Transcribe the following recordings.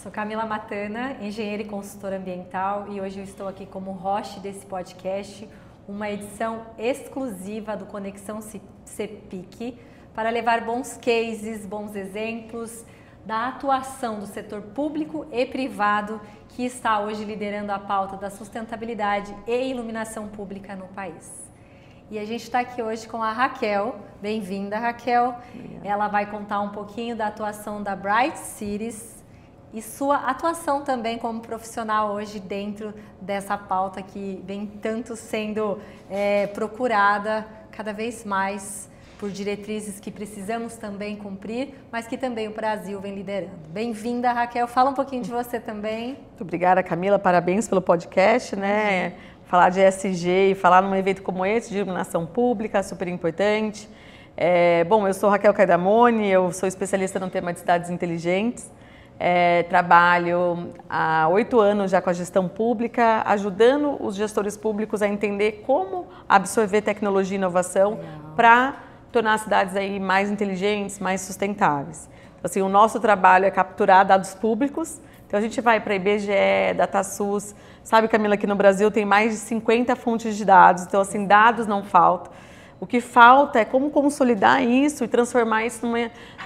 Sou Camila Matana, engenheira e consultora ambiental, e hoje eu estou aqui como host desse podcast, uma edição exclusiva do Conexão CEPIC, para levar bons cases, bons exemplos da atuação do setor público e privado que está hoje liderando a pauta da sustentabilidade e iluminação pública no país. E a gente está aqui hoje com a Raquel. Bem-vinda, Raquel. Obrigada. Ela vai contar um pouquinho da atuação da Bright Cities e sua atuação também como profissional hoje dentro dessa pauta que vem tanto sendo procurada cada vez mais por diretrizes que precisamos também cumprir, mas que também o Brasil vem liderando. Bem-vinda, Raquel. Fala um pouquinho de você também. Muito obrigada, Camila. Parabéns pelo podcast, né? Falar de ESG e falar num evento como esse, de iluminação pública, super importante. Bom, eu sou Raquel Cardamone, eu sou especialista no tema de cidades inteligentes. Trabalho há 8 anos já com a gestão pública, ajudando os gestores públicos a entender como absorver tecnologia e inovação para tornar as cidades aí mais inteligentes, mais sustentáveis. Então, assim, o nosso trabalho é capturar dados públicos. Então a gente vai para IBGE, DataSUS, sabe, Camila, que no Brasil tem mais de 50 fontes de dados, então assim, dados não faltam. O que falta é como consolidar isso e transformar isso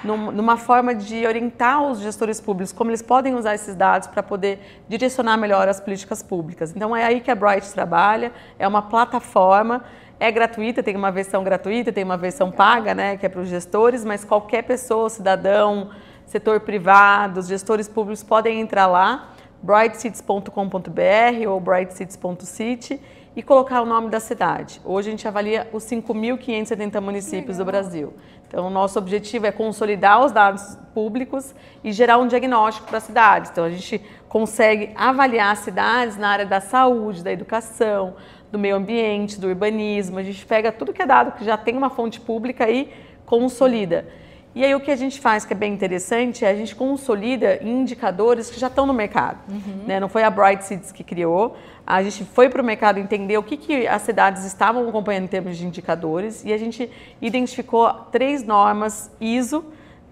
numa forma de orientar os gestores públicos, como eles podem usar esses dados para poder direcionar melhor as políticas públicas. Então é aí que a Bright trabalha, é uma plataforma, é gratuita, tem uma versão gratuita, tem uma versão paga, né, que é para os gestores, mas qualquer pessoa, cidadão, setor privado, os gestores públicos podem entrar lá, brightcities.com.br ou brightcities.city e colocar o nome da cidade. Hoje a gente avalia os 5.570 municípios do Brasil. Então, o nosso objetivo é consolidar os dados públicos e gerar um diagnóstico para as cidades. Então, a gente consegue avaliar as cidades na área da saúde, da educação, do meio ambiente, do urbanismo. A gente pega tudo que é dado que já tem uma fonte pública e consolida. E aí o que a gente faz, que é bem interessante, é a gente consolida indicadores que já estão no mercado. Né? Não foi a Bright Cities que criou, a gente foi para o mercado entender o que as cidades estavam acompanhando em termos de indicadores e a gente identificou 3 normas ISO,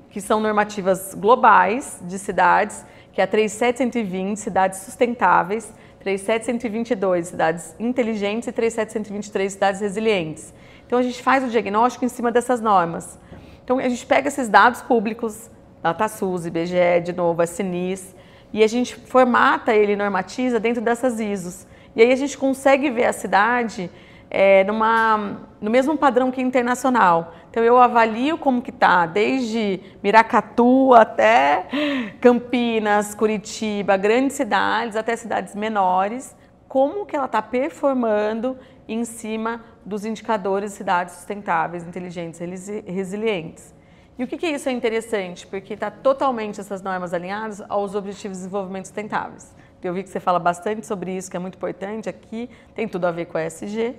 que são normativas globais de cidades, que é a 37120, cidades sustentáveis, 37122, cidades inteligentes e 37123, cidades resilientes. Então a gente faz o diagnóstico em cima dessas normas. Então, a gente pega esses dados públicos, DataSUS, IBGE, de novo, a CNIS, e a gente formata ele, normatiza dentro dessas ISOs. E aí a gente consegue ver a cidade no mesmo padrão que internacional. Então, eu avalio como que está, desde Miracatu até Campinas, Curitiba, grandes cidades, até cidades menores, como que ela está performando em cima dos indicadores de cidades sustentáveis, inteligentes e resilientes. E o que isso é interessante? Porque está totalmente essas normas alinhadas aos Objetivos de Desenvolvimento Sustentáveis. Eu vi que você fala bastante sobre isso, que é muito importante aqui, tem tudo a ver com a ESG,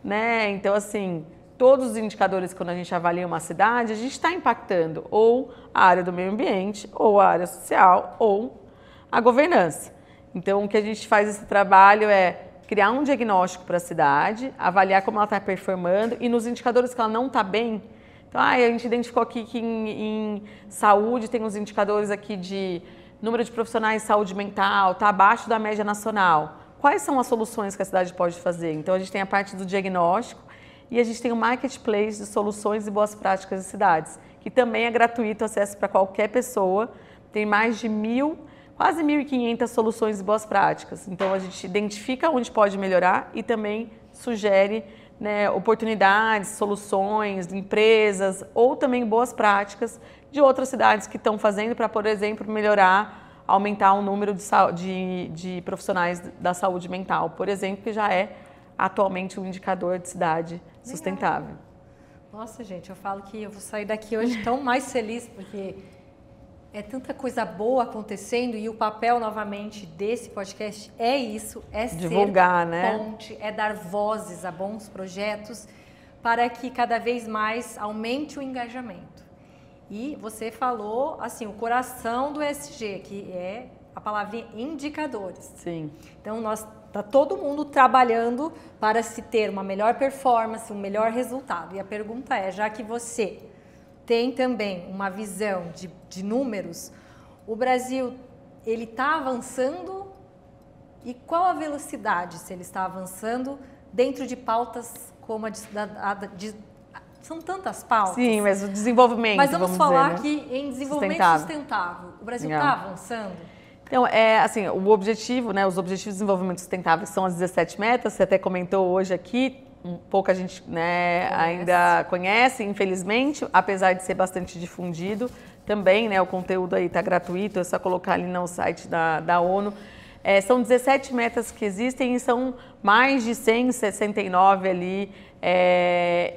né? Então, assim, todos os indicadores, quando a gente avalia uma cidade, a gente está impactando ou a área do meio ambiente, ou a área social, ou a governança. Então, o que a gente faz esse trabalho é criar um diagnóstico para a cidade, avaliar como ela está performando e nos indicadores que ela não está bem. Então, a gente identificou aqui que em saúde tem uns indicadores aqui de número de profissionais de saúde mental, está abaixo da média nacional. Quais são as soluções que a cidade pode fazer? Então, a gente tem a parte do diagnóstico e a gente tem o marketplace de soluções e boas práticas de cidades, que também é gratuito, acesso para qualquer pessoa. Tem mais de quase 1.500 soluções e boas práticas. Então, a gente identifica onde pode melhorar e também sugere, né, oportunidades, soluções, empresas ou também boas práticas de outras cidades que estão fazendo para, por exemplo, melhorar, aumentar o número de profissionais da saúde mental, por exemplo, que já é atualmente um indicador de cidade sustentável. Nossa, gente, eu falo que eu vou sair daqui hoje tão mais feliz, porque é tanta coisa boa acontecendo e o papel, novamente, desse podcast é isso, é divulgar, ser ponte, é dar vozes a bons projetos para que cada vez mais aumente o engajamento. E você falou, assim, o coração do ESG, que é a palavrinha indicadores. Sim. Então, está todo mundo trabalhando para se ter uma melhor performance, um melhor resultado. E a pergunta é, já que você tem também uma visão de números, o Brasil ele está avançando e qual a velocidade, se ele está avançando dentro de pautas como são tantas pautas. Sim, mas o desenvolvimento, mas vamos falar dizer, né? aqui em desenvolvimento sustentável. O Brasil está avançando? Então, assim, o objetivo, né, os Objetivos de Desenvolvimento Sustentável são as 17 metas, você até comentou hoje aqui, pouca gente, né, ainda conhece, infelizmente, apesar de ser bastante difundido. Também, né, o conteúdo aí está gratuito, é só colocar ali no site da ONU. São 17 metas que existem e são mais de 169 ali,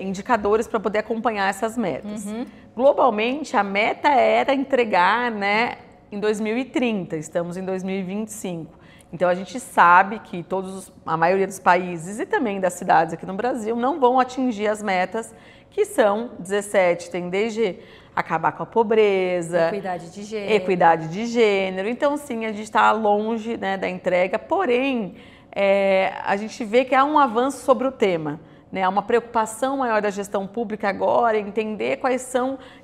indicadores para poder acompanhar essas metas. Globalmente, a meta era entregar, né, em 2030, estamos em 2025. Então, a gente sabe que a maioria dos países e também das cidades aqui no Brasil não vão atingir as metas, que são 17, tem desde acabar com a pobreza, equidade de gênero. Então, sim, a gente está longe, né, da entrega, porém, a gente vê que há um avanço sobre o tema. Né, há uma preocupação maior da gestão pública agora em entender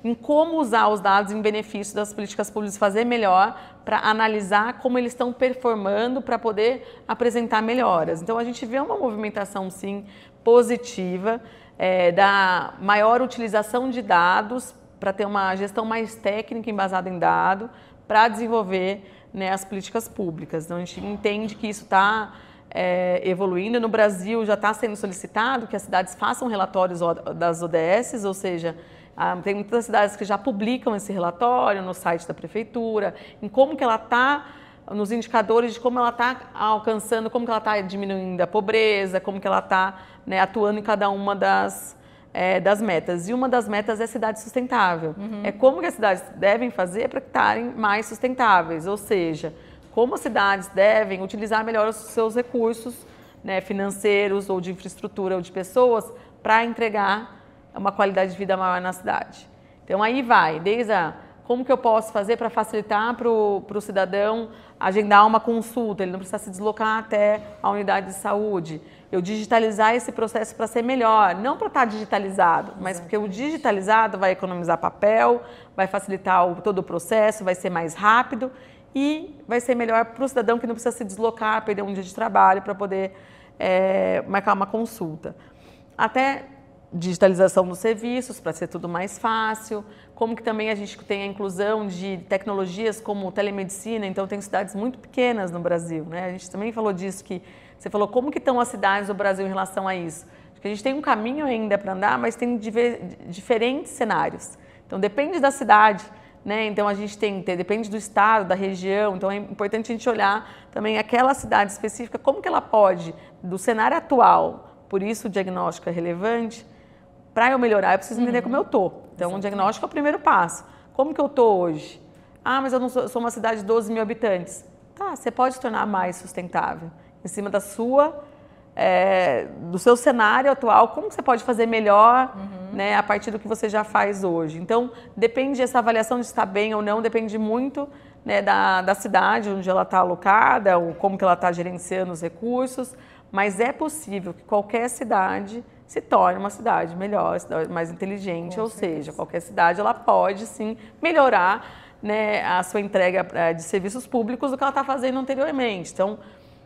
em como usar os dados em benefício das políticas públicas, fazer melhor, para analisar como eles estão performando, para poder apresentar melhoras. Então, a gente vê uma movimentação, sim, positiva, da maior utilização de dados, para ter uma gestão mais técnica, embasada em dado, para desenvolver, né, as políticas públicas. Então, a gente entende que isso está evoluindo. No Brasil já está sendo solicitado que as cidades façam relatórios das ODS, ou seja, tem muitas cidades que já publicam esse relatório no site da prefeitura, em como que ela está, nos indicadores de como ela está alcançando, como que ela está diminuindo a pobreza, como que ela está, né, atuando em cada uma das metas. E uma das metas é cidade sustentável. É como que as cidades devem fazer para estarem mais sustentáveis, ou seja, como as cidades devem utilizar melhor os seus recursos, né, financeiros ou de infraestrutura ou de pessoas para entregar uma qualidade de vida maior na cidade. Então aí vai, desde como que eu posso fazer para facilitar para o cidadão agendar uma consulta, ele não precisa se deslocar até a unidade de saúde. Eu digitalizar esse processo para ser melhor, não para estar digitalizado, mas porque o digitalizado vai economizar papel, vai facilitar todo o processo, vai ser mais rápido e vai ser melhor para o cidadão que não precisa se deslocar, perder um dia de trabalho para poder marcar uma consulta. Até digitalização dos serviços, para ser tudo mais fácil, como que também a gente tem a inclusão de tecnologias como telemedicina, então tem cidades muito pequenas no Brasil, né? A gente também falou disso, que você falou como que estão as cidades do Brasil em relação a isso. Acho que a gente tem um caminho ainda para andar, mas tem diferentes cenários. Então depende da cidade, né? Então a gente depende do estado, da região, então é importante a gente olhar também aquela cidade específica, como que ela pode, do cenário atual, por isso o diagnóstico é relevante, para eu melhorar eu preciso entender como eu estou. Então o diagnóstico é o primeiro passo. Como que eu estou hoje? Ah, mas eu não sou uma cidade de 12 mil habitantes. Tá, você pode se tornar mais sustentável em cima do seu cenário atual, como que você pode fazer melhor, né, a partir do que você já faz hoje. Então, depende dessa avaliação de estar bem ou não, depende muito, né, da cidade onde ela está alocada, ou como que ela está gerenciando os recursos, mas é possível que qualquer cidade se torne uma cidade melhor, mais inteligente, ou seja, qualquer cidade ela pode sim melhorar, né, a sua entrega de serviços públicos do que ela está fazendo anteriormente. Então,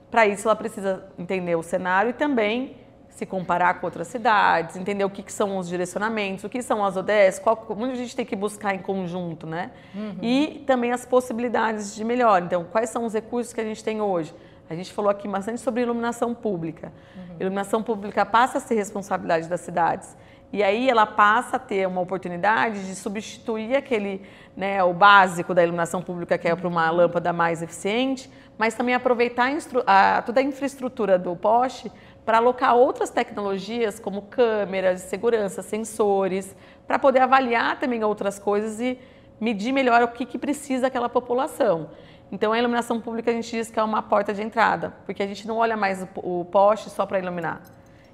para isso, ela precisa entender o cenário e também se comparar com outras cidades, entender o que são os direcionamentos, o que são as ODS, como a gente tem que buscar em conjunto, né? E também as possibilidades de melhor. Então, quais são os recursos que a gente tem hoje? A gente falou aqui bastante sobre iluminação pública. Iluminação pública passa a ser responsabilidade das cidades. E aí ela passa a ter uma oportunidade de substituir o básico da iluminação pública, que é para uma lâmpada mais eficiente, mas também aproveitar toda a infraestrutura do poste para alocar outras tecnologias, como câmeras de segurança, sensores, para poder avaliar também outras coisas e medir melhor o que precisa aquela população. Então, a iluminação pública a gente diz que é uma porta de entrada, porque a gente não olha mais o poste só para iluminar.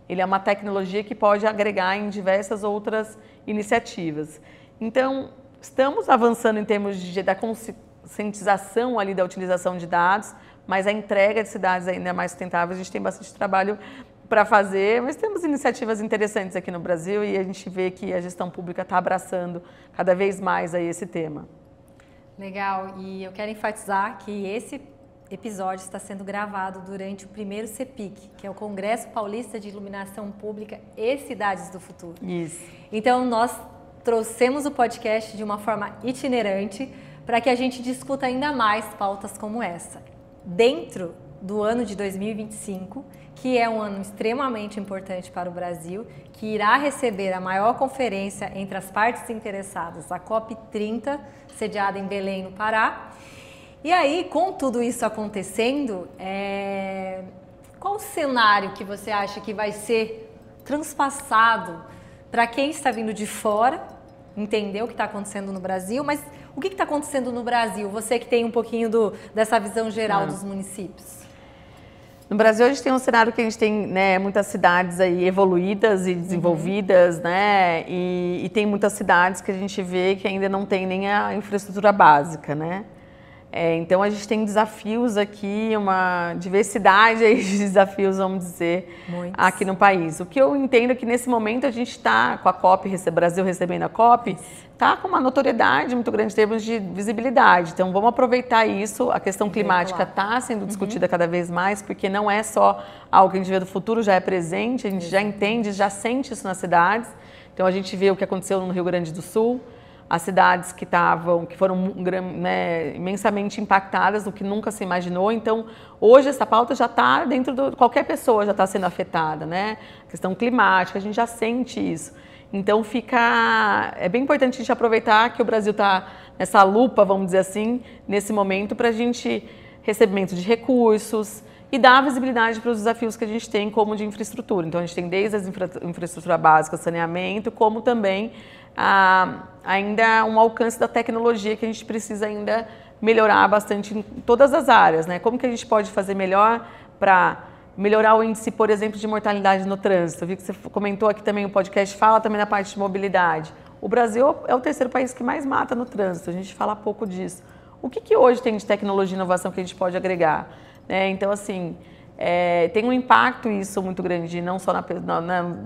Ele é uma tecnologia que pode agregar em diversas outras iniciativas. Então, estamos avançando em termos da conscientização ali da utilização de dados, mas a entrega de cidades ainda mais sustentáveis, a gente tem bastante trabalho para fazer, mas temos iniciativas interessantes aqui no Brasil e a gente vê que a gestão pública está abraçando cada vez mais aí esse tema. Legal, e eu quero enfatizar que esse episódio está sendo gravado durante o primeiro CEPIC, que é o Congresso Paulista de Iluminação Pública e Cidades do Futuro. Isso. Então, nós trouxemos o podcast de uma forma itinerante para que a gente discuta ainda mais pautas como essa. Dentro do ano de 2025, que é um ano extremamente importante para o Brasil, que irá receber a maior conferência entre as partes interessadas, a COP30, sediada em Belém, no Pará. E aí, com tudo isso acontecendo, qual o cenário que você acha que vai ser transpassado para quem está vindo de fora, entender o que está acontecendo no Brasil, mas o que está acontecendo no Brasil? Você que tem um pouquinho dessa visão geral dos municípios. No Brasil, a gente tem um cenário que a gente tem, né, muitas cidades aí evoluídas e desenvolvidas, né, e tem muitas cidades que a gente vê que ainda não tem nem a infraestrutura básica, né. Então, a gente tem desafios aqui, uma diversidade aí de desafios, vamos dizer, aqui no país. O que eu entendo é que, nesse momento, a gente está com a COP, Brasil recebendo a COP, está com uma notoriedade muito grande em termos de visibilidade. Então, vamos aproveitar isso. A questão climática está sendo discutida cada vez mais, porque não é só algo que a gente vê do futuro, já é presente, a gente já entende, já sente isso nas cidades. Então, a gente vê o que aconteceu no Rio Grande do Sul, as cidades que foram, né, imensamente impactadas, o que nunca se imaginou. Então, hoje essa pauta já está dentro qualquer pessoa já está sendo afetada, né? A questão climática, a gente já sente isso. Então, é bem importante a gente aproveitar que o Brasil está nessa lupa, vamos dizer assim, nesse momento, para a gente recebimento de recursos e dar visibilidade para os desafios que a gente tem como de infraestrutura. Então, a gente tem desde as infraestrutura básica, saneamento, como também ainda um alcance da tecnologia que a gente precisa ainda melhorar bastante em todas as áreas, né? Como que a gente pode fazer melhor para melhorar o índice, por exemplo, de mortalidade no trânsito? Eu vi que você comentou aqui também, o podcast fala também da parte de mobilidade. O Brasil é o terceiro país que mais mata no trânsito, a gente fala pouco disso. O que hoje tem de tecnologia e inovação que a gente pode agregar? Então, assim, tem um impacto isso muito grande, não só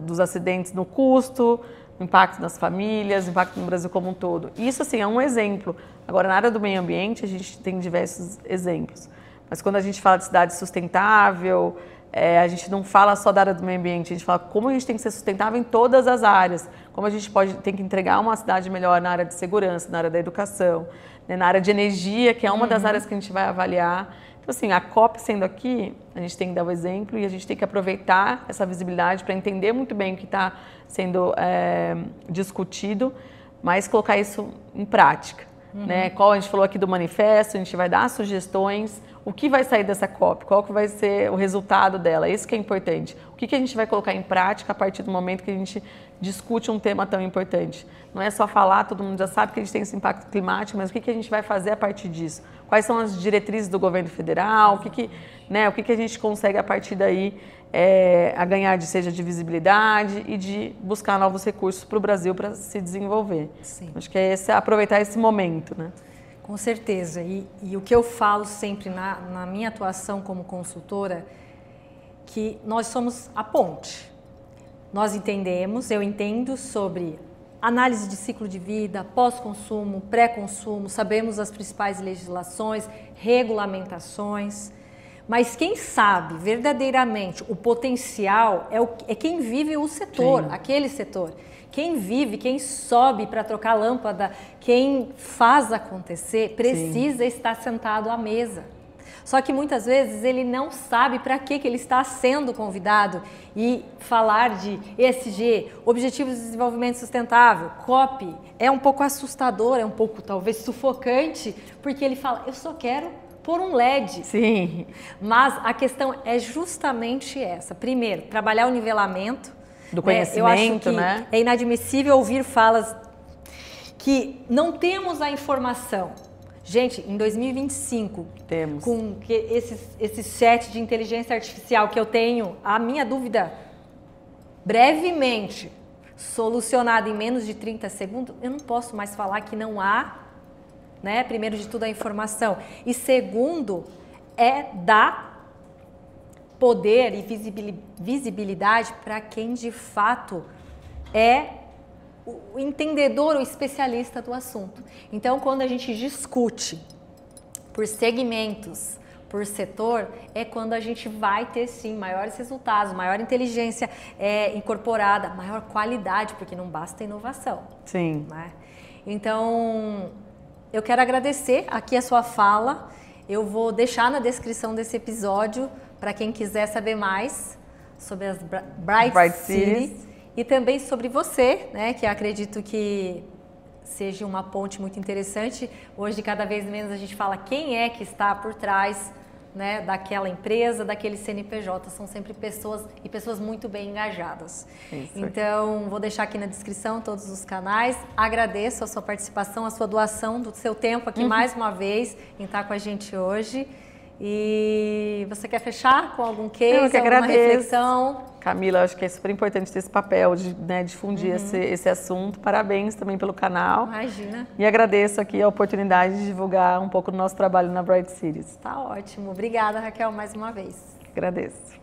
dos acidentes no custo, impacto nas famílias, impacto no Brasil como um todo. Isso, assim, é um exemplo. Agora, na área do meio ambiente, a gente tem diversos exemplos. Mas quando a gente fala de cidade sustentável, a gente não fala só da área do meio ambiente, a gente fala como a gente tem que ser sustentável em todas as áreas, como a gente tem que entregar uma cidade melhor na área de segurança, na área da educação, né, na área de energia, que é uma das áreas que a gente vai avaliar. Então, assim, a COP sendo aqui, a gente tem que dar o exemplo e a gente tem que aproveitar essa visibilidade para entender muito bem o que está sendo discutido, mas colocar isso em prática. Né? Qual a gente falou aqui do manifesto, a gente vai dar sugestões, o que vai sair dessa COP, qual que vai ser o resultado dela, isso que é importante. O que a gente vai colocar em prática a partir do momento que a gente discute um tema tão importante. Não é só falar, todo mundo já sabe que a gente tem esse impacto climático, mas o que a gente vai fazer a partir disso? Quais são as diretrizes do governo federal, o que a gente consegue a partir daí a ganhar, seja de visibilidade e de buscar novos recursos para o Brasil para se desenvolver. Sim. Acho que é aproveitar esse momento, né? Com certeza. E o que eu falo sempre na minha atuação como consultora, que nós somos a ponte. Nós entendemos, eu entendo sobre análise de ciclo de vida, pós-consumo, pré-consumo, sabemos as principais legislações, regulamentações, mas quem sabe verdadeiramente o potencial é quem vive o setor, sim, aquele setor. Quem vive, quem sobe para trocar lâmpada, quem faz acontecer, precisa, sim, estar sentado à mesa. Só que muitas vezes ele não sabe para que ele está sendo convidado, e falar de ESG, Objetivos de Desenvolvimento Sustentável, COP, é um pouco assustador, é um pouco talvez sufocante, porque ele fala, eu só quero pôr um LED. Sim. Mas a questão é justamente essa. Primeiro, trabalhar o nivelamento do conhecimento, eu acho que, né? É inadmissível ouvir falas que não temos a informação. Gente, em 2025, temos. Com esse set de inteligência artificial que eu tenho, a minha dúvida brevemente solucionada em menos de 30 segundos, eu não posso mais falar que não há, né? Primeiro de tudo, a informação. E segundo, dar poder e visibilidade para quem de fato é o entendedor, o especialista do assunto. Então, quando a gente discute por segmentos, por setor, é quando a gente vai ter sim maiores resultados, maior inteligência incorporada, maior qualidade, porque não basta inovação. Sim. Né? Então, eu quero agradecer aqui a sua fala. Eu vou deixar na descrição desse episódio para quem quiser saber mais sobre as Bright Cities e também sobre você, né, que eu acredito que seja uma ponte muito interessante. Hoje, cada vez menos a gente fala quem é que está por trás, né, daquela empresa, daquele CNPJ. São sempre pessoas e pessoas muito bem engajadas. Isso. Então, vou deixar aqui na descrição todos os canais. Agradeço a sua participação, a sua doação do seu tempo aqui mais uma vez em estar com a gente hoje. E você quer fechar com algum case, alguma reflexão? Camila, acho que é super importante ter esse papel de, né, difundir esse assunto. Parabéns também pelo canal. Imagina. E agradeço aqui a oportunidade de divulgar um pouco do nosso trabalho na Bright Cities. Tá ótimo. Obrigada, Raquel, mais uma vez. Agradeço.